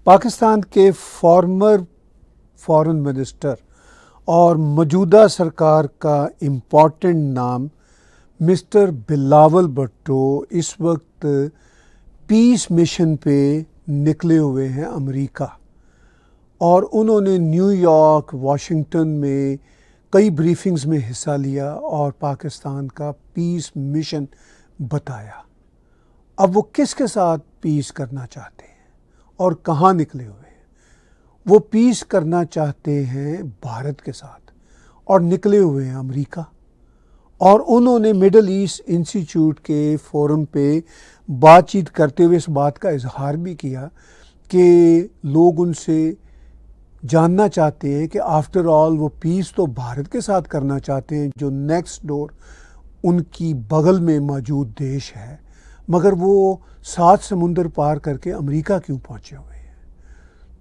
पाकिस्तान के farmer foreign minister और मौजूदा सरकार का इम्पॉर्टेंट नाम मिस्टर बिलावल भुट्टो इस वक्त पीस मिशन पे निकले हुए हैं अमेरिका, और उन्होंने न्यूयॉर्क, वाशिंगटन में कई ब्रीफिंग्स में हिस्सा लिया और पाकिस्तान का पीस मिशन बताया। अब वो किसके साथ पीस करना चाहते हैं और कहाँ निकले हुए हैं? वो पीस करना चाहते हैं भारत के साथ और निकले हुए हैं अमेरिका। और उन्होंने मिडल ईस्ट इंस्टीट्यूट के फोरम पे बातचीत करते हुए इस बात का इजहार भी किया कि लोग उनसे जानना चाहते हैं कि आफ्टर ऑल वो पीस तो भारत के साथ करना चाहते हैं जो नेक्स्ट डोर उनकी बगल में मौजूद देश है, मगर वो 7 समुंदर पार करके अमेरिका क्यों पहुंचे हुए हैं?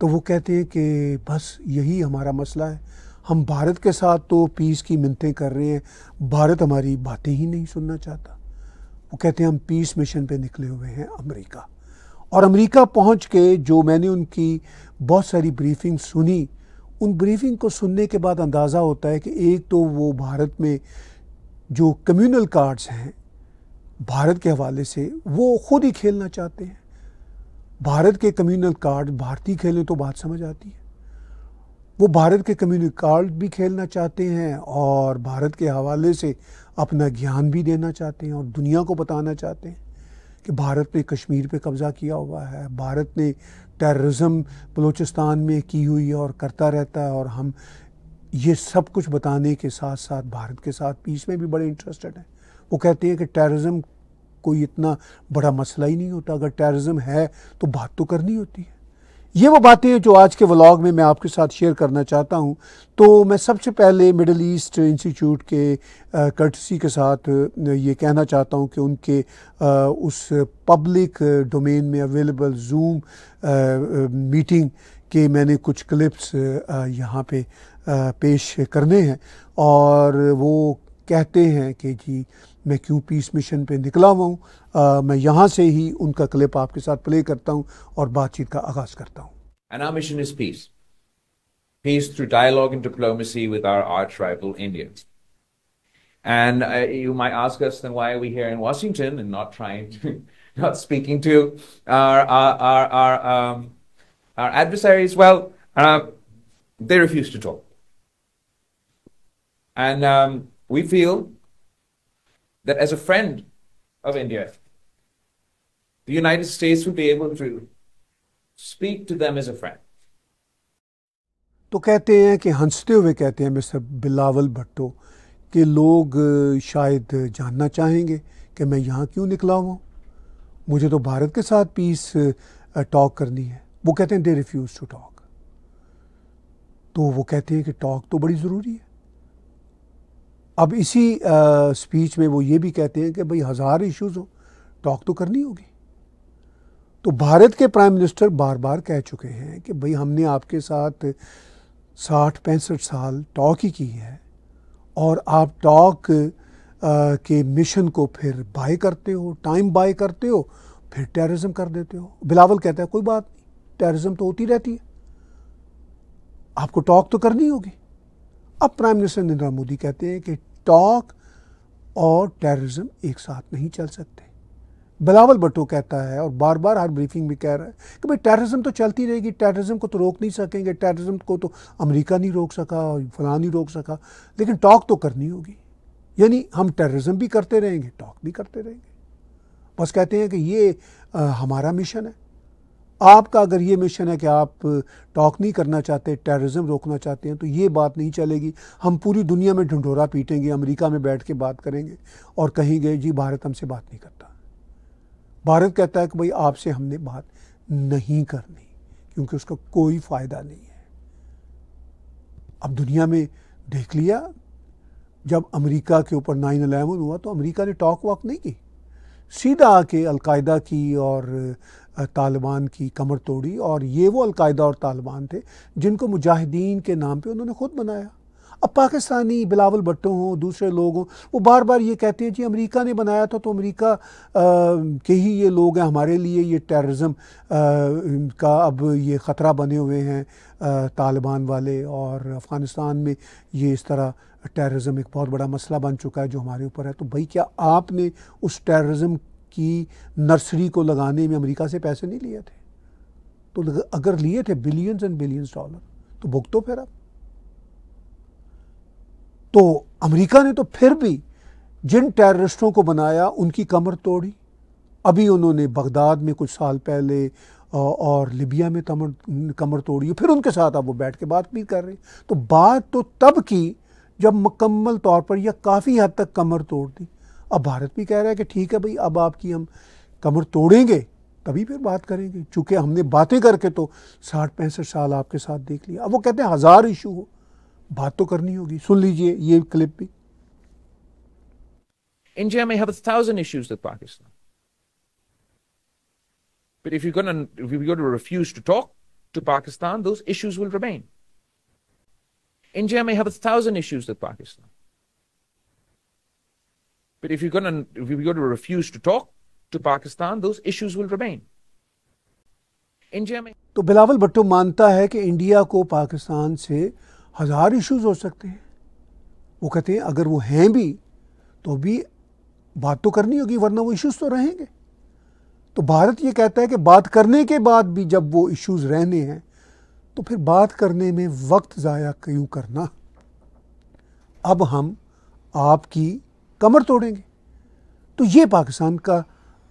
तो वो कहते हैं कि बस यही हमारा मसला है, हम भारत के साथ तो पीस की मिन्नतें कर रहे हैं, भारत हमारी बातें ही नहीं सुनना चाहता। वो कहते हैं हम पीस मिशन पे निकले हुए हैं अमेरिका। और अमेरिका पहुंच के जो मैंने उनकी बहुत सारी ब्रीफिंग सुनी, उन ब्रीफिंग को सुनने के बाद अंदाज़ा होता है कि एक तो वो भारत में जो कम्युनल कार्ड्स हैं भारत के हवाले से वो खुद ही खेलना चाहते हैं। भारत के कम्युनल कार्ड भारतीय खेलें तो बात समझ आती है। वो भारत के कम्युनल कार्ड भी खेलना चाहते हैं और भारत के हवाले से अपना ज्ञान भी देना चाहते हैं और दुनिया को बताना चाहते हैं कि भारत ने कश्मीर पे कब्ज़ा किया हुआ है, भारत ने टेररिज्म बलूचिस्तान में की हुई है और करता रहता है, और हम ये सब कुछ बताने के साथ साथ भारत के साथ पीस में भी बड़े इंटरेस्टेड हैं। वो कहते हैं कि टेररिज्म कोई इतना बड़ा मसला ही नहीं होता, अगर टेररिज्म है तो बात तो करनी होती है। ये वो बातें हैं जो आज के व्लॉग में मैं आपके साथ शेयर करना चाहता हूं। तो मैं सबसे पहले मिडल ईस्ट इंस्टीट्यूट के कर्टसी के साथ ये कहना चाहता हूं कि उनके उस पब्लिक डोमेन में अवेलेबल जूम मीटिंग के मैंने कुछ क्लिप्स यहाँ पे पेश करने हैं, और वो कहते हैं कि जी मैं क्यों पीस मिशन पे निकला हुआ हूँ। मैं यहाँ से ही उनका क्लिप आपके साथ प्ले करता हूँ और बातचीत का आगाज करता हूँ। And our mission is peace. Peace through dialogue and diplomacy with our arch rival India. And you might ask us, then why are we here in Washington and not trying to, not speaking to our adversaries? Well, they refuse to talk. And we feel that as a friend of India, the United States would be able to speak to them as a friend. तो कहते हैं कि हंसते हुए कहते हैं mister Bilawal Bhutto कि लोग शायद जानना चाहेंगे कि मैं यहाँ क्यों निकला हूँ, मुझे तो भारत के साथ पीस टॉक करनी है। वो कहते हैं दे रिफ्यूज टू टॉक। तो वो कहते हैं कि टॉक तो बड़ी ज़रूरी है। अब इसी स्पीच में वो ये भी कहते हैं कि भाई 1000 इश्यूज हो, टॉक तो करनी होगी। तो भारत के प्राइम मिनिस्टर बार बार कह चुके हैं कि भाई हमने आपके साथ 60-65 साल टॉक ही की है, और आप टॉक के मिशन को फिर बाय करते हो, टाइम बाय करते हो, फिर टेररिज्म कर देते हो। बिलावल कहता है कोई बात नहीं, टेररिज्म तो होती रहती है, आपको टॉक तो करनी होगी। अब प्राइम मिनिस्टर नरेंद्र मोदी कहते हैं कि टॉक और टेररिज्म एक साथ नहीं चल सकते। बिलावल भुट्टो कहता है और बार बार हर ब्रीफिंग में कह रहा है कि भाई टेररिज्म तो चलती रहेगी, टेररिज्म को तो रोक नहीं सकेंगे, टेररिज्म को तो अमेरिका नहीं रोक सका और फलां नहीं रोक सका, लेकिन टॉक तो करनी होगी। यानी हम टेररिज्म भी करते रहेंगे, टॉक भी करते रहेंगे। बस कहते हैं कि ये हमारा मिशन है। आपका अगर ये मिशन है कि आप टॉक नहीं करना चाहते, टेररिज्म रोकना चाहते हैं, तो ये बात नहीं चलेगी। हम पूरी दुनिया में ढिंढोरा पीटेंगे, अमेरिका में बैठ के बात करेंगे और कहेंगे जी भारत हमसे बात नहीं करता। भारत कहता है कि भाई आपसे हमने बात नहीं करनी क्योंकि उसका कोई फ़ायदा नहीं है। अब दुनिया में देख लिया, जब अमेरिका के ऊपर 9/11 हुआ तो अमेरिका ने टॉक वॉक नहीं की, सीधा आके अलकायदा की और तालिबान की कमर तोड़ी। और ये वो अलकायदा और तालिबान थे जिनको मुजाहिदीन के नाम पे उन्होंने खुद बनाया। अब पाकिस्तानी बिलावल भुट्टो हों, दूसरे लोग हों, वो बार बार ये कहते हैं जी अमेरिका ने बनाया था तो अमेरिका के ही ये लोग हैं, हमारे लिए ये टेररिज्म का अब ये ख़तरा बने हुए हैं तालिबान वाले, और अफ़गानिस्तान में ये इस तरह टेररिज्म एक बहुत बड़ा मसला बन चुका है जो हमारे ऊपर है। तो भाई क्या आपने उस टेररिज्म की नर्सरी को लगाने में अमेरिका से पैसे नहीं लिए थे? तो अगर लिए थे बिलियंस एंड बिलियंस डॉलर तो भुगतो फिर अब। तो अमेरिका ने तो फिर भी जिन टेररिस्टों को बनाया उनकी कमर तोड़ी। अभी उन्होंने बगदाद में कुछ साल पहले और लिबिया में कमर तोड़ी, फिर उनके साथ अब वो बैठ के बात भी कर रहे हैं। तो बात तो तब की जब मुकम्मल तौर पर या काफ़ी हद तक कमर तोड़ दी। अब भारत भी कह रहा है कि ठीक है भाई, अब आपकी हम कमर तोड़ेंगे तभी फिर बात करेंगे, चूँकि हमने बातें करके तो 60-65 साल आपके साथ देख लिया। अब वो कहते हैं 1000 इशू हो, बात तो करनी होगी। सुन लीजिए ये क्लिप भी। India may have 1,000 issues with Pakistan. But if you're going to refuse to talk to Pakistan, those issues will remain. India may have 1,000 issues with Pakistan. But if you're going to refuse to talk to Pakistan, those issues will remain. India may. तो बिलावल भुट्टो मानता है कि India को पाकिस्तान से 1000 issues हो सकते हैं। वो कहते हैं अगर वो हैं भी तो भी बात तो करनी होगी, वरना वो इश्यूज तो रहेंगे। तो भारत ये कहता है कि बात करने के बाद भी जब वो इश्यूज रहने हैं तो फिर बात करने में वक्त ज़ाया क्यों करना, अब हम आपकी कमर तोड़ेंगे। तो ये पाकिस्तान का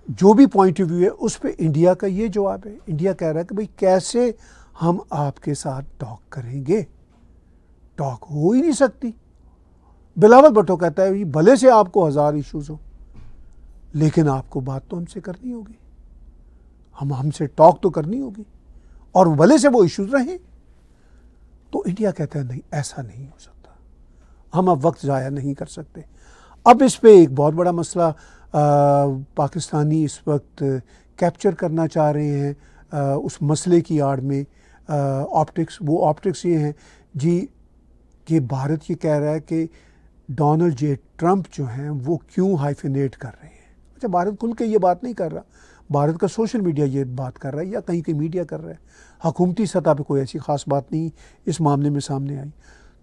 जो भी पॉइंट ऑफ व्यू है उस पर इंडिया का ये जवाब है। इंडिया कह रहा है कि भाई कैसे हम आपके साथ टॉक करेंगे, टॉक हो ही नहीं सकती। बिलावल भुट्टो कहता है भले से आपको 1000 इश्यूज हो लेकिन आपको बात तो हमसे करनी होगी, हमसे टॉक तो करनी होगी, और भले से वो इश्यूज रहें। तो इंडिया कहता है नहीं, ऐसा नहीं हो सकता, हम अब वक्त ज़ाया नहीं कर सकते। अब इस पे एक बहुत बड़ा मसला पाकिस्तानी इस वक्त कैप्चर करना चाह रहे हैं उस मसले की आड़ में ऑप्टिक्स। वो ऑप्टिक्स ये हैं जी कि भारत ये कह रहा है कि डोनाल्ड जे ट्रंप जो हैं वो क्यों हाइफिनेट कर रहे हैं। अच्छा, भारत खुल के ये बात नहीं कर रहा, भारत का सोशल मीडिया ये बात कर रहा है या कहीं कहीं मीडिया कर रहा है। हुकूमती सतह पे कोई ऐसी ख़ास बात नहीं इस मामले में सामने आई।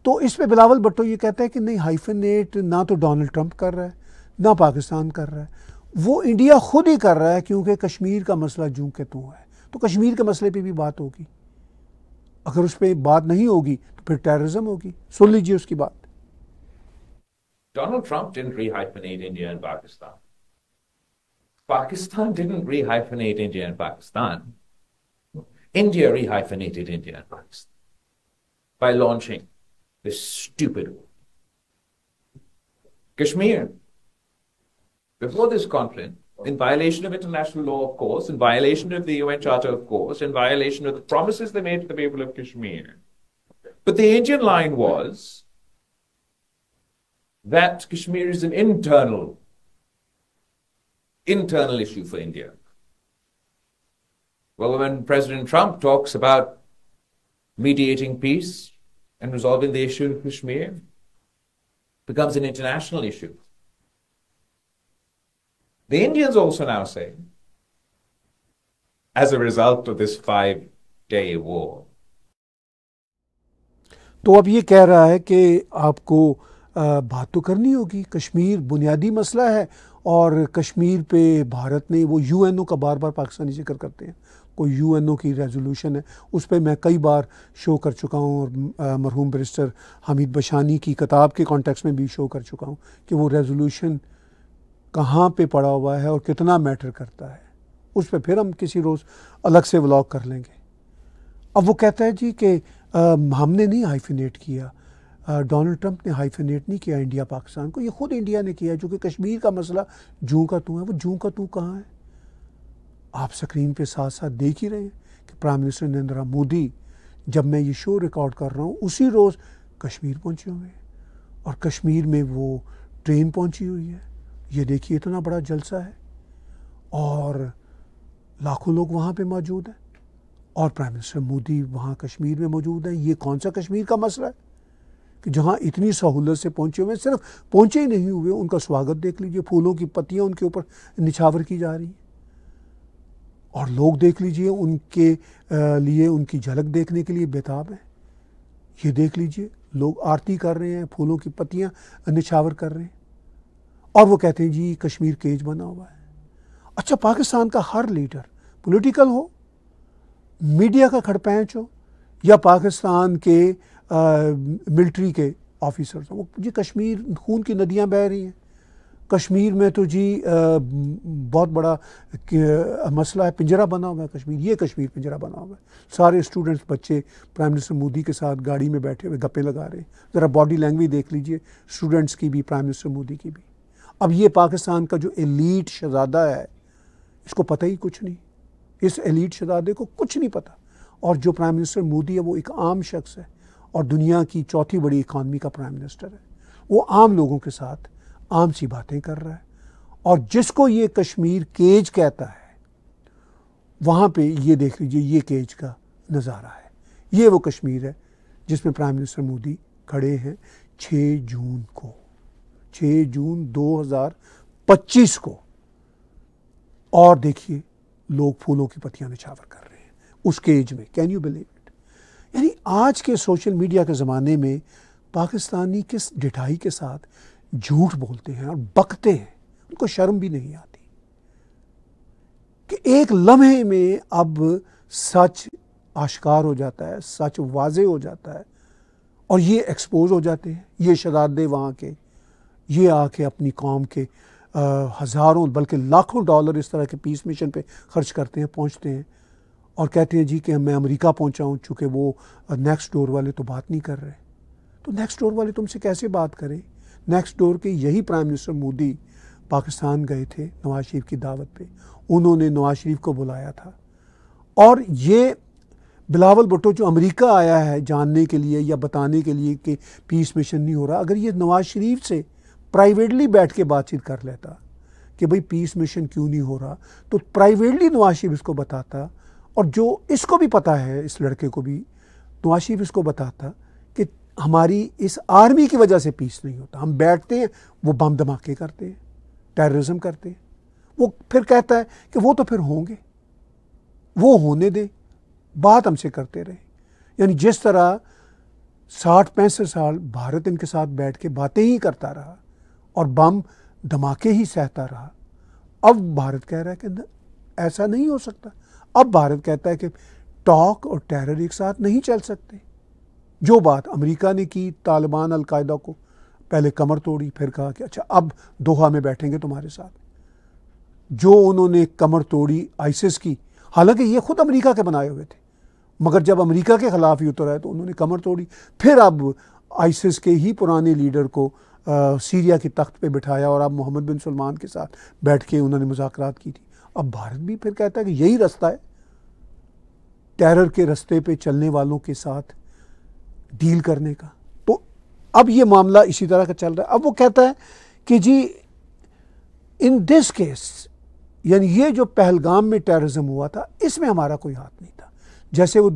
तो इस पे बिलावल भुट्टो ये कहता है कि नहीं, हाइफिनेट ना तो डोनाल्ड ट्रंप कर रहा है ना पाकिस्तान कर रहा है, वो इंडिया खुद ही कर रहा है, क्योंकि कश्मीर का मसला जूं के तूं है। तो कश्मीर के मसले पे भी बात होगी, अगर उस पर बात नहीं होगी तो फिर टेररिज्म होगी। सुन लीजिए उसकी बात। Donald Trump didn't rehyphenate India and Pakistan. Pakistan didn't rehyphenate India and Pakistan. India rehyphenated India and Pakistan by launching this stupid war. Kashmir, before this conflict, in violation of international law, of course, in violation of the UN Charter, of course, in violation of the promises they made to the people of Kashmir. But the Indian line was that Kashmir is an internal issue for India. Well, when President Trump talks about mediating peace and resolving the issue of Kashmir, it becomes an international issue. The Indians also now say, as a result of this 5-day war. तो अब ये कह रहा है कि आपको बात तो करनी होगी, कश्मीर बुनियादी मसला है और कश्मीर पे भारत ने, वो यूएनओ का बार बार पाकिस्तानी जिक्र करते हैं, कोई यूएनओ की रेजोल्यूशन है, उस पर मैं कई बार शो कर चुका हूँ और मरहूम बैरिस्टर हामिद बशानी की किताब के कॉन्टेक्स्ट में भी शो कर चुका हूँ कि वो रेजोल्यूशन कहाँ पे पड़ा हुआ है और कितना मैटर करता है। उस पर फिर हम किसी रोज़ अलग से व्लॉग कर लेंगे। अब वो कहता है जी कि हमने नहीं हाइफिनेट किया, डोनाल्ड ट्रंप ने हाइफिनेट नहीं किया इंडिया पाकिस्तान को, ये खुद इंडिया ने किया, जो कि कश्मीर का मसला जूं का तू है। वो जूं का तू कहाँ है? आप स्क्रीन पे साथ साथ देख ही रहे हैं कि प्राइम मिनिस्टर नरेंद्र मोदी, जब मैं ये शो रिकॉर्ड कर रहा हूँ उसी रोज़ कश्मीर पहुँचे हुए हैं और कश्मीर में वो ट्रेन पहुँची हुई है। ये देखिए इतना बड़ा जलसा है और लाखों लोग वहाँ पे मौजूद हैं और प्राइम मिनिस्टर मोदी वहाँ कश्मीर में मौजूद हैं। ये कौन सा कश्मीर का मसला है? कि जहाँ इतनी सहूलत से पहुँचे हुए, सिर्फ पहुँचे ही नहीं हुए, उनका स्वागत देख लीजिए, फूलों की पत्तियाँ उनके ऊपर निछावर की जा रही हैं। और लोग देख लीजिए उनके लिए उनकी झलक देखने के लिए बेताब हैं। ये देख लीजिए लोग आरती कर रहे हैं, फूलों की पत्तियाँ निछावर कर रहे हैं, और वो कहते हैं जी कश्मीर केज बना हुआ है। अच्छा, पाकिस्तान का हर लीडर, पॉलिटिकल हो, मीडिया का खड़पैंच हो, या पाकिस्तान के मिलिट्री के ऑफिसर्स हो, जी कश्मीर खून की नदियां बह रही हैं, कश्मीर में तो जी बहुत बड़ा मसला है, पिंजरा बना हुआ है कश्मीर, ये कश्मीर पिंजरा बना हुआ है। सारे स्टूडेंट्स, बच्चे प्राइम मिनिस्टर मोदी के साथ गाड़ी में बैठे हुए गप्पे लगा रहे हैं। ज़रा बॉडी लैंग्वेज देख लीजिए स्टूडेंट्स की भी, प्राइम मिनिस्टर मोदी की भी। अब ये पाकिस्तान का जो एलीट शहजादा है, इसको पता ही कुछ नहीं, इस एलीट शहजादे को कुछ नहीं पता। और जो प्राइम मिनिस्टर मोदी है वो एक आम शख्स है और दुनिया की चौथी बड़ी इकॉनमी का प्राइम मिनिस्टर है। वो आम लोगों के साथ आम सी बातें कर रहा है। और जिसको ये कश्मीर केज कहता है, वहाँ पे ये देख लीजिए ये केज का नज़ारा है। ये वो कश्मीर है जिसमें प्राइम मिनिस्टर मोदी खड़े हैं 6 जून को, 6 जून 2025 को। और देखिए लोग फूलों की पत्तियां निछावर कर रहे हैं उस केज में। Can you believe it? यानी आज के सोशल मीडिया के ज़माने में पाकिस्तानी किस ढिठाई के साथ झूठ बोलते हैं और बकते हैं, उनको शर्म भी नहीं आती कि एक लम्हे में अब सच आश्कार हो जाता है, सच वाजे हो जाता है और ये एक्सपोज हो जाते हैं। ये शहजादे वहाँ के, ये आके अपनी कौम के हज़ारों बल्कि लाखों डॉलर इस तरह के पीस मिशन पे खर्च करते हैं, पहुँचते हैं और कहते हैं जी कि मैं अमेरिका पहुँचा हूँ, चूँकि वो नेक्स्ट डोर वाले तो बात नहीं कर रहे। तो नेक्स्ट डोर वाले तुमसे कैसे बात करें? नेक्स्ट डोर के यही प्राइम मिनिस्टर मोदी पाकिस्तान गए थे नवाज शरीफ की दावत पे, उन्होंने नवाज शरीफ को बुलाया था। और ये बिलावल भुट्टो जो अमेरिका आया है जानने के लिए या बताने के लिए कि पीस मिशन नहीं हो रहा, अगर ये नवाज शरीफ से प्राइवेटली बैठ के बातचीत कर लेता कि भाई पीस मिशन क्यों नहीं हो रहा, तो प्राइवेटली नवाज शरीफ इसको बताता। और जो इसको भी पता है, इस लड़के को भी, नवाज शरीफ इसको बताता कि हमारी इस आर्मी की वजह से पीस नहीं होता। हम बैठते हैं, वो बम धमाके करते हैं, टेररिज्म करते हैं। वो फिर कहता है कि वो तो फिर होंगे, वो होने दे, बात हमसे करते रहे। यानी जिस तरह 60-65 साल भारत इनके साथ बैठ के बातें ही करता रहा और बम धमाके ही सहता रहा, अब भारत कह रहा है कि ऐसा नहीं हो सकता। अब भारत कहता है कि टॉक और टेरर एक साथ नहीं चल सकते। जो बात अमेरिका ने की तालिबान अलकायदा को, पहले कमर तोड़ी, फिर कहा कि अच्छा अब दोहा में बैठेंगे तुम्हारे साथ। जो उन्होंने कमर तोड़ी आईसिस की, हालांकि ये खुद अमेरिका के बनाए हुए थे, मगर जब अमेरिका के खिलाफ ही उतर आए तो उन्होंने कमर तोड़ी। फिर अब आईसिस के ही पुराने लीडर को सीरिया की तख्त पे बिठाया और अब मोहम्मद बिन सलमान के साथ बैठ के उन्होंने मुज़ाकरात की थी। अब भारत भी फिर कहता है कि यही रास्ता है, टेरर के रास्ते पे चलने वालों के साथ डील करने का। तो अब ये मामला इसी तरह का चल रहा है। अब वो कहता है कि जी इन दिस केस, यानी ये जो पहलगाम में टेररिज्म हुआ था, इसमें हमारा कोई हाथ नहीं था। जैसे वो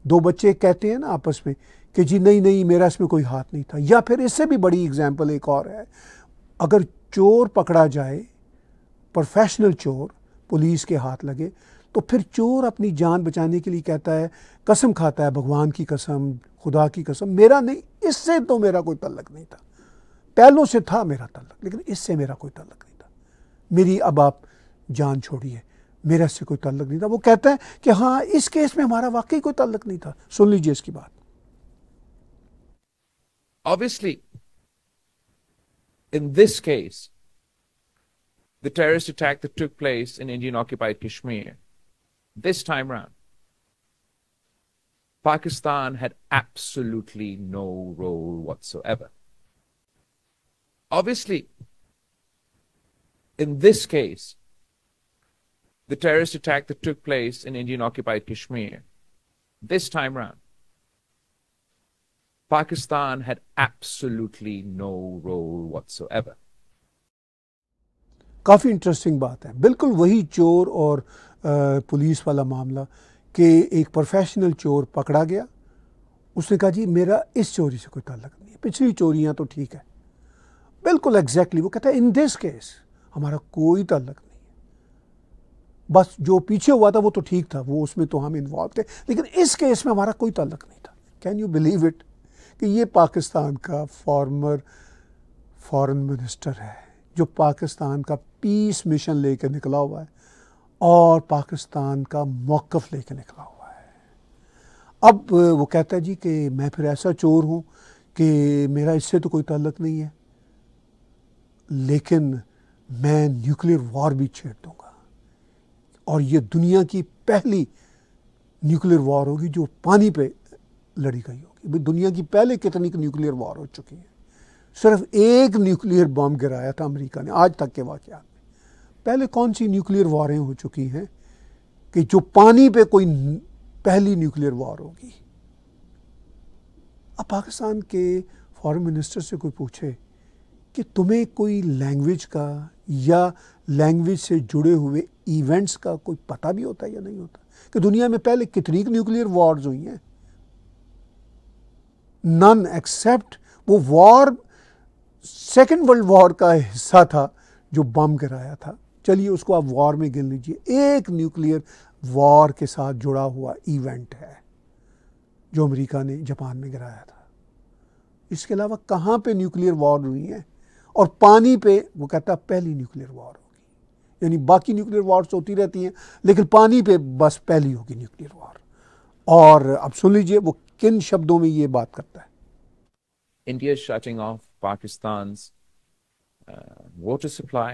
2 बच्चे कहते हैं ना आपस में कि जी नहीं नहीं मेरा इसमें कोई हाथ नहीं था। या फिर इससे भी बड़ी एग्जाम्पल एक और है, अगर चोर पकड़ा जाए, प्रोफेशनल चोर, पुलिस के हाथ लगे, तो फिर चोर अपनी जान बचाने के लिए कहता है, कसम खाता है, भगवान की कसम, खुदा की कसम, मेरा नहीं, इससे तो मेरा कोई तल्लक नहीं था। पहलों से था मेरा तल्लक, लेकिन इससे मेरा कोई तल्लक नहीं था। मेरी अब आप जान छोड़िए, मेरा इससे कोई तल्लक नहीं था। वो कहता है कि हाँ इस केस में हमारा वाकई कोई तल्लक नहीं था। सुन लीजिए इसकी बात। Obviously, in this case, the terrorist attack that took place in Indian-occupied Kashmir, this time round, Pakistan had absolutely no role whatsoever. Obviously, in this case, the terrorist attack that took place in Indian-occupied Kashmir, this time round, Pakistan had absolutely no role whatsoever. काफ़ी interesting बात है। बिल्कुल वही चोर और police वाला मामला कि एक प्रोफेशनल चोर पकड़ा गया उसने कहा जी मेरा इस चोरी से कोई ताल्लुक नहीं है, पिछली चोरियां तो ठीक है, बिल्कुल एग्जैक्टली। वो कहता है इन दिस केस हमारा कोई ताल्लुक नहीं है, बस जो पीछे हुआ था वो तो ठीक था, वो उसमें तो हम इन्वॉल्व थे, लेकिन इस केस में हमारा कोई ताल्लुक नहीं था। कैन यू बिलीव इट कि ये पाकिस्तान का फॉर्मर फॉरेन मिनिस्टर है जो पाकिस्तान का पीस मिशन लेकर निकला हुआ है और पाकिस्तान का मौक़िफ़ लेकर निकला हुआ है। अब वो कहता है जी कि मैं फिर ऐसा चोर हूँ कि मेरा इससे तो कोई ताल्लुक नहीं है, लेकिन मैं न्यूक्लियर वॉर भी छेड़ दूंगा और ये दुनिया की पहली न्यूक्लियर वॉर होगी जो पानी पे लड़ी गई होगी। भाई दुनिया की पहले कितनी न्यूक्लियर वॉर हो चुकी है, सिर्फ एक न्यूक्लियर बम गिराया था अमेरिका ने आज तक के वाक़यात में। पहले कौन सी न्यूक्लियर वॉरें हो चुकी हैं कि जो पानी पे कोई पहली न्यूक्लियर वॉर होगी। अब पाकिस्तान के फॉरेन मिनिस्टर से कोई पूछे कि तुम्हें कोई लैंग्वेज का या लैंग्वेज से जुड़े हुए इवेंट्स का कोई पता भी होता है या नहीं होता कि दुनिया में पहले कितनी न्यूक्लियर वॉर्स हुई हैं? नन एक्सेप्ट वो वॉर सेकेंड वर्ल्ड वॉर का हिस्सा था जो बम गिराया था। चलिए उसको आप वॉर में गिन लीजिए। एक न्यूक्लियर वॉर के साथ जुड़ा हुआ इवेंट है जो अमेरिका ने जापान में गिराया था। इसके अलावा कहाँ पे न्यूक्लियर वॉर हुई है? और पानी पे वो कहता है पहली न्यूक्लियर वॉर होगी, यानी बाकी न्यूक्लियर वॉर्स होती रहती हैं लेकिन पानी पे बस पहली होगी न्यूक्लियर वॉर। और अब सुन लीजिए वो किन शब्दों में ये बात करता है। India shutting off Pakistan's water supply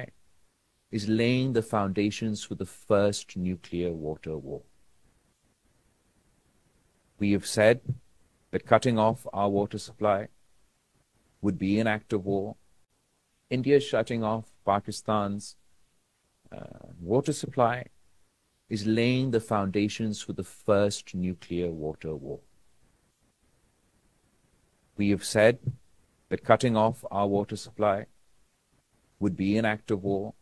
is laying the foundations for the first nuclear water war. We have said that cutting off our water supply would be an act of war. India shutting off Pakistan's water supply is laying the foundations for the first nuclear water war. We have said that cutting off our water supply would be an act of war.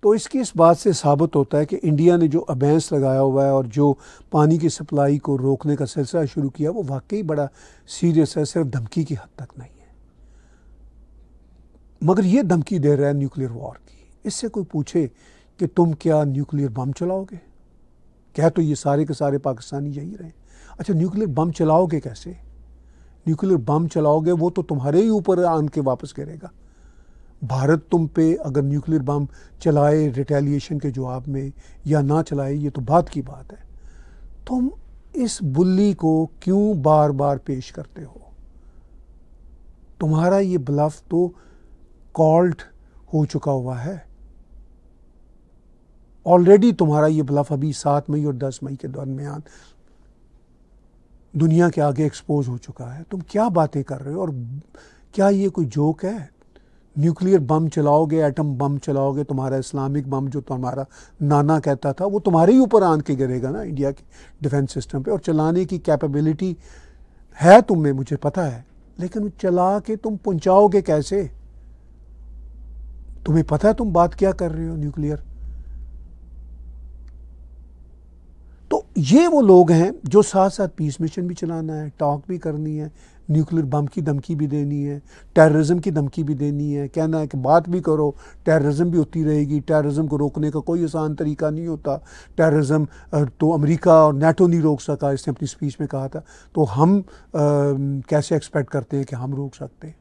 तो इसकी इस बात से साबित होता है कि India ने जो अबेंस लगाया हुआ है और जो पानी की सप्लाई को रोकने का सिलसिला शुरू किया वो वाकई बड़ा सीरियस है, सिर्फ धमकी की हद तक नहीं है। मगर ये धमकी दे रहा है न्यूक्लियर वॉर की। इससे कोई पूछे कि तुम क्या न्यूक्लियर बम चलाओगे? क्या तो ये सारे के सारे पाकिस्तानी यही रहे। अच्छा न्यूक्लियर बम चलाओगे कैसे? न्यूक्लियर बम चलाओगे वो तो तुम्हारे ही ऊपर आन के वापस गिरेगा। भारत तुम पे अगर न्यूक्लियर बम चलाए रिटेलिएशन के जवाब में या ना चलाए ये तो बात की बात है। तुम इस बुल्ली को क्यों बार बार पेश करते हो? तुम्हारा ये ब्लफ तो कॉल्ड हो चुका हुआ है ऑलरेडी। तुम्हारा ये ब्लफ अभी 7 मई और 10 मई के दरमियान दुनिया के आगे एक्सपोज हो चुका है। तुम क्या बातें कर रहे हो? और क्या ये कोई जोक है? न्यूक्लियर बम चलाओगे, एटम बम चलाओगे, तुम्हारा इस्लामिक बम जो तुम्हारा नाना कहता था वो तुम्हारे ही ऊपर आन के गिरेगा ना इंडिया के डिफेंस सिस्टम पे। और चलाने की कैपेबिलिटी है तुम में, मुझे पता है, लेकिन चला के तुम पहुंचाओगे कैसे? तुम्हें पता है तुम बात क्या कर रहे हो न्यूक्लियर? तो ये वो लोग हैं जो साथ साथ पीस मिशन भी चलाना है, टॉक भी करनी है, न्यूक्लियर बम की धमकी भी देनी है, टेररिज्म की धमकी भी देनी है, कहना है कि बात भी करो, टेररिज्म भी होती रहेगी, टेररिज्म को रोकने का कोई आसान तरीका नहीं होता, टेररिज्म तो अमेरिका और नेटो नहीं रोक सका, इसने अपनी स्पीच में कहा था, तो हम कैसे एक्सपेक्ट करते हैं कि हम रोक सकते हैं?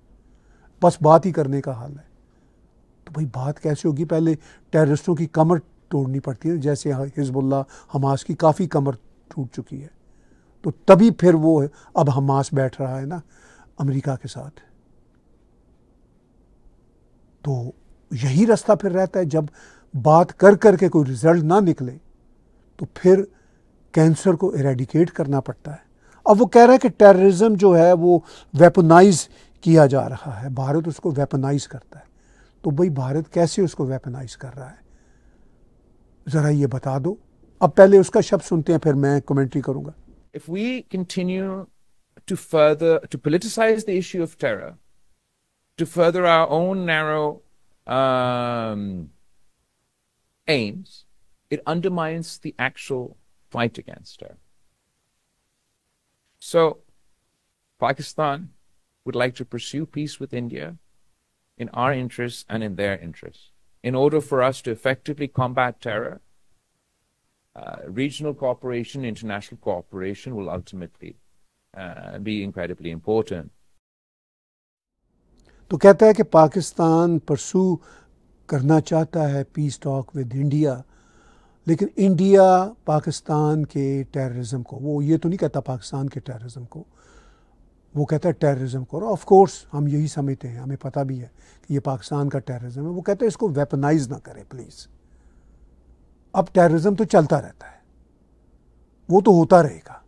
बस बात ही करने का हाल है। तो भाई बात कैसे होगी? पहले टेररिस्टों की कमर तोड़नी पड़ती है, जैसे हिजबुल्लाह हमास की काफ़ी कमर टूट चुकी है, तो तभी फिर वो अब हमास बैठ रहा है ना अमेरिका के साथ। तो यही रास्ता फिर रहता है, जब बात कर कर के कोई रिजल्ट ना निकले तो फिर कैंसर को इरेडिकेट करना पड़ता है। अब वो कह रहा है कि टेररिज्म जो है वो वेपनाइज किया जा रहा है, भारत उसको वेपनाइज करता है। तो भाई भारत कैसे उसको वेपनाइज कर रहा है, जरा ये बता दो। अब पहले उसका शब्द सुनते हैं, फिर मैं कमेंट्री करूंगा। If we continue to politicize the issue of terror, to further our own narrow aims, it undermines the actual fight against terror. So Pakistan would like to pursue peace with India in our interests and in their interests. In order for us to effectively combat terror, regional cooperation, international cooperation will ultimately be incredibly important. तो कहता है कि पाकिस्तान परसू करना चाहता है piece talk with India, लेकिन India Pakistan के terrorism को, वो ये तो नहीं कहता पाकिस्तान के टेररिज्म को, वो कहता है टेररिज्म को। और ऑफ कोर्स हम यही समझते हैं, हमें पता भी है कि ये पाकिस्तान का टेररिज्म है। वो कहते हैं इसको वेपनाइज ना करें प्लीज़। अब टेररिज्म तो चलता रहता है, वो तो होता रहेगा,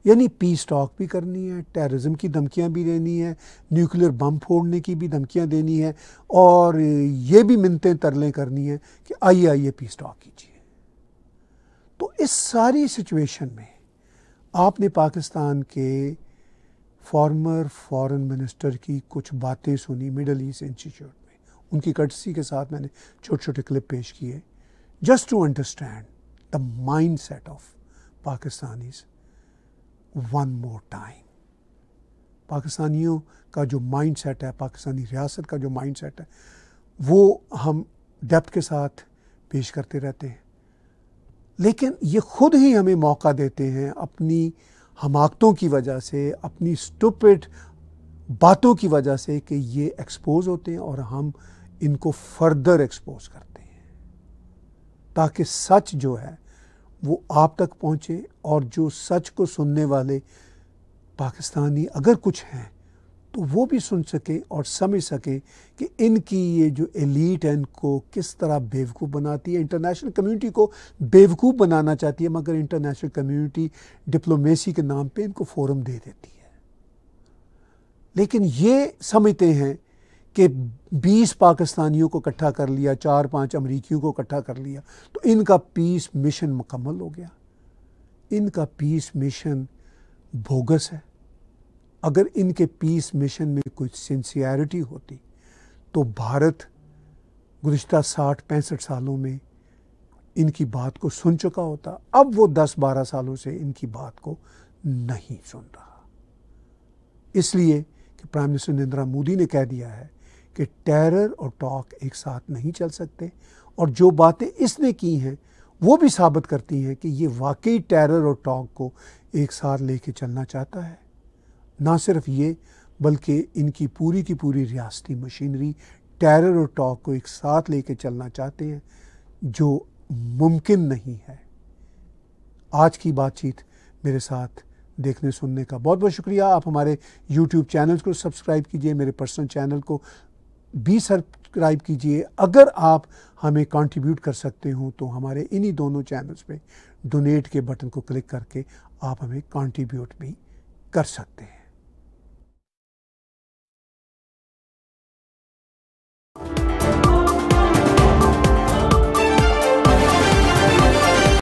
यानी पीस टॉक भी करनी है, टेररिज्म की धमकियां भी देनी है, न्यूक्लियर बम फोड़ने की भी धमकियां देनी है, और ये भी मिन्नतें तरलें करनी है कि आइए आइए पीस टॉक कीजिए। तो इस सारी सिचुएशन में आपने पाकिस्तान के फॉर्मर फॉरेन मिनिस्टर की कुछ बातें सुनी मिडल ईस्ट इंस्टीट्यूट में, उनकी कर्टसी के साथ मैंने छोटे छोटे क्लिप पेश किए, just to understand the mind set of Pakistanis one more time. पाकिस्तानियों का जो माइंड सेट है, पाकिस्तानी रियासत का जो माइंड सेट है, वो हम डेप्थ के साथ पेश करते रहते हैं, लेकिन ये खुद ही हमें मौका देते हैं अपनी हमाकतों की वजह से, अपनी स्टूपिड बातों की वजह से, कि ये एक्सपोज होते हैं और हम इनको फर्दर एक्सपोज करते हैं ताकि सच जो है वो आप तक पहुंचे, और जो सच को सुनने वाले पाकिस्तानी अगर कुछ हैं तो वो भी सुन सके और समझ सके कि इनकी ये जो एलीट है इनको किस तरह बेवकूफ़ बनाती है, इंटरनेशनल कम्युनिटी को बेवकूफ़ बनाना चाहती है, मगर इंटरनेशनल कम्युनिटी डिप्लोमेसी के नाम पे इनको फोरम दे देती है। लेकिन ये समझते हैं कि 20 पाकिस्तानियों को इकट्ठा कर लिया, 4-5 अमरीकियों को इकट्ठा कर लिया, तो इनका पीस मिशन मुकम्मल हो गया। इनका पीस मिशन बोगस है। अगर इनके पीस मिशन में कुछ सिंसियरिटी होती तो भारत गुज़िश्ता 60-65 सालों में इनकी बात को सुन चुका होता। अब वो 10-12 सालों से इनकी बात को नहीं सुन रहा, इसलिए कि प्राइम मिनिस्टर नरेंद्र मोदी ने कह दिया है कि टेरर और टॉक एक साथ नहीं चल सकते, और जो बातें इसने की हैं वो भी साबित करती हैं कि ये वाकई टेरर और टॉक को एक साथ लेके चलना चाहता है। ना सिर्फ ये, बल्कि इनकी पूरी की पूरी रियासती मशीनरी टेरर और टॉक को एक साथ लेके चलना चाहते हैं, जो मुमकिन नहीं है। आज की बातचीत मेरे साथ देखने सुनने का बहुत बहुत शुक्रिया। आप हमारे YouTube चैनल को सब्सक्राइब कीजिए, मेरे पर्सनल चैनल को भी सब्सक्राइब कीजिए। अगर आप हमें कंट्रीब्यूट कर सकते हो तो हमारे इन्हीं दोनों चैनल्स पे डोनेट के बटन को क्लिक करके आप हमें कंट्रीब्यूट भी कर सकते हैं।